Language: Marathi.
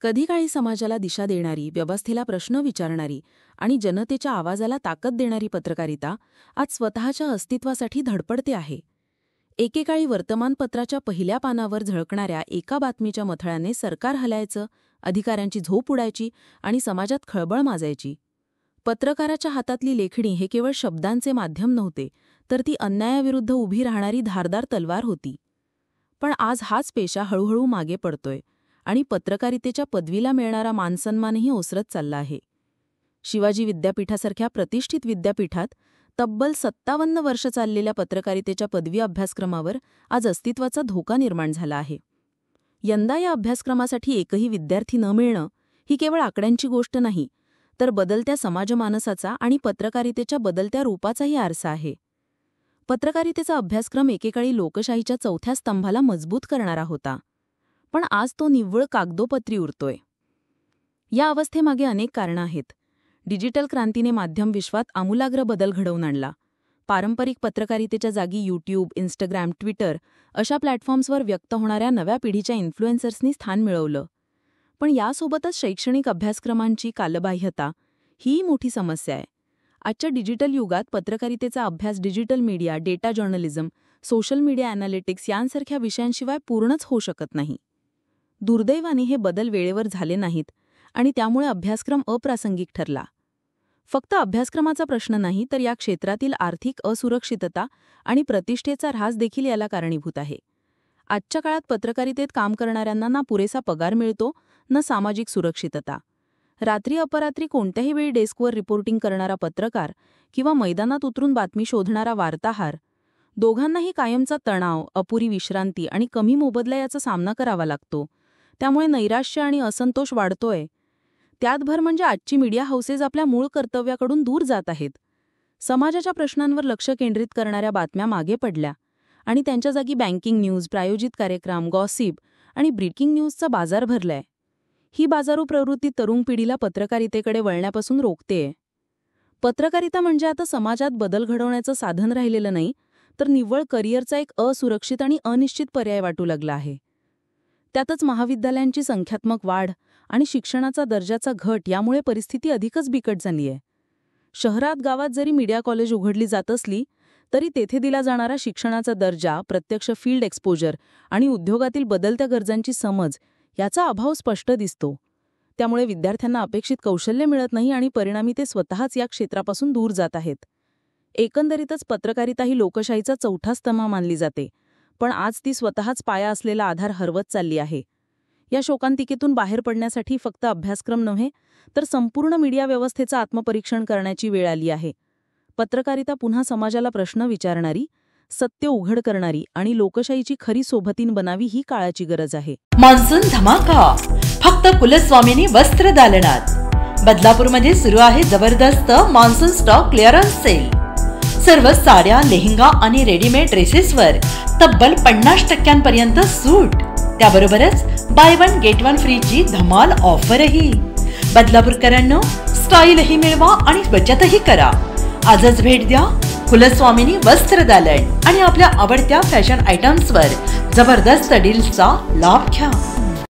कधी काळी समाजाला दिशा देणारी, व्यवस्थेला प्रश्न विचारणारी आणि जनतेच्या आवाजाला ताकद देणारी पत्रकारिता आज स्वतःच्या अस्तित्वासाठी धडपडते आहे. एकेकाळी वर्तमानपत्राच्या पहिल्या पानावर झळकणाऱ्या एका बातमीच्या मथळ्याने सरकार हलायचं, अधिकाऱ्यांची झोप उडायची आणि समाजात खळबळ माजायची. पत्रकाराच्या हातातली लेखणी हे केवळ शब्दांचे माध्यम नव्हते, तर ती अन्यायाविरुद्ध उभी राहणारी धारदार तलवार होती. पण आज हाच पेशा हळूहळू मागे पडतोय आणि पत्रकारितेच्या पदवीला मिळणारा मानसन्मानही ओसरत चालला आहे. शिवाजी विद्यापीठासारख्या प्रतिष्ठित विद्यापीठात तब्बल 57 वर्ष चाललेल्या पत्रकारितेच्या पदवी अभ्यासक्रमावर आज अस्तित्वाचा धोका निर्माण झाला आहे. यंदा या अभ्यासक्रमासाठी एकही विद्यार्थी न मिळणं ही केवळ आकड्यांची गोष्ट नाही, तर बदलत्या समाजमानसाचा आणि पत्रकारितेच्या बदलत्या रूपाचाही आरसा आहे. पत्रकारितेचा अभ्यासक्रम एकेकाळी लोकशाहीच्या चौथ्या स्तंभाला मजबूत करणारा होता, पण आज तो निव्वळ कागदोपत्री उरतोय. या अवस्थेमागे अनेक कारणं आहेत. डिजिटल क्रांतीने माध्यम विश्वात आमूलाग्र बदल घडवून आणला. पारंपरिक पत्रकारितेच्या जागी यूट्यूब, इंस्टाग्राम, ट्विटर अशा प्लॅटफॉर्म्सवर व्यक्त होणाऱ्या नव्या पिढीच्या इन्फ्लुएन्सर्सनी स्थान मिळवलं. पण यासोबतच शैक्षणिक अभ्यासक्रमांची कालबाह्यता ही मोठी समस्या आहे. आजच्या डिजिटल युगात पत्रकारितेचा अभ्यास digital media, data journalism, social media analytics यांसारख्या विषयांशिवाय पूर्णच होऊ शकत नाही. दुर्दैवाने हे बदल वेळेवर झाले नाहीत आणि त्यामुळे अभ्यासक्रम अप्रासंगिक ठरला. फक्त अभ्यासक्रमाचा प्रश्न नाही, तर या क्षेत्रातील आर्थिक असुरक्षितता आणि प्रतिष्ठेचा ऱ्हास देखील याला कारणीभूत आहे. आजच्या काळात पत्रकारितेत काम करणाऱ्यांना ना पुरेसा पगार मिळतो, न सामाजिक सुरक्षितता. रात्री अपरात्री कोणत्याही वेळी डेस्कवर रिपोर्टिंग करणारा पत्रकार किंवा मैदानात उतरून बातमी शोधणारा वार्ताहर, दोघांनाही कायमचा तणाव, अपुरी विश्रांती आणि कमी मोबदला याचा सामना करावा लागतो. त्यामुळे नैराश्य आणि असंतोष वाढतोय. त्यात भर म्हणजे आजची मीडिया हाऊसेस आपल्या मूळ कर्तव्याकडून दूर जात आहेत. समाजाच्या प्रश्नांवर लक्ष केंद्रित करणाऱ्या बातम्या मागे पडल्या आणि त्यांच्या जागी बँकिंग न्यूज, प्रायोजित कार्यक्रम, गॉसिप आणि ब्रेकिंग न्यूजचा बाजार भरलाय. ही बाजारू प्रवृत्ती तरुण पिढीला पत्रकारितेकडे वळण्यापासून रोखतेय. पत्रकारिता म्हणजे आता समाजात बदल घडवण्याचं साधन राहिलेलं नाही, तर निव्वळ करिअरचा एक असुरक्षित आणि अनिश्चित पर्याय वाटू लागला आहे. त्यातच महाविद्यालयांची संख्यात्मक वाढ आणि शिक्षणाचा दर्जाचा घट यामुळे परिस्थिती अधिकच बिकट झाली आहे. शहरात गावात जरी मीडिया कॉलेज उघडली जात असली, तरी तेथे दिला जाणारा शिक्षणाचा दर्जा, प्रत्यक्ष फील्ड एक्सपोजर आणि उद्योगातील बदलत्या गरजांची समज याचा अभाव स्पष्ट दिसतो. त्यामुळे विद्यार्थ्यांना अपेक्षित कौशल्य मिळत नाही आणि परिणामी ते स्वतःच या क्षेत्रापासून दूर जात आहेत. एकंदरीतच पत्रकारिता ही लोकशाहीचा चौथा स्तंभ मानली जाते, पण आज ती स्वतःच पाया असलेला आधार हरवत चालली आहे. या शोकांतिकेतून बाहेर पडण्यासाठी फक्त अभ्यासक्रम नव्हे, तर संपूर्ण मीडिया व्यवस्थेचं आत्मपरीक्षण करण्याची वेळ आली आहे. पत्रकारिता पुन्हा समाजाला प्रश्न विचारणारी, सत्य उघड करणारी आणि लोकशाहीची खरी सोबतीन बनावी ही काळाची गरज आहे. मान्सून धमाका फक्त कुलस्वामिनी वस्त्र दालनात. बदलापूरमध्ये सुरू आहे जबरदस्त मान्सून स्टॉक क्लिअरन्स सेल. सर्व साड्या, लेहंगा आणि रेडीमेड ड्रेसेसवर तब्बल 50% सूट. त्याबरोबरच बाय वन गेट वन फ्रीची धमाल ऑफरही. बदलापूरकरांनो, स्टाईलही मिळवा आणि बचतही करा. आजच भेट द्या कुलस्वामिनी वस्त्र दालन आणि आपल्या आवडत्या फॅशन आयटम्सवर जबरदस्त डील्सचा लाभ घ्या.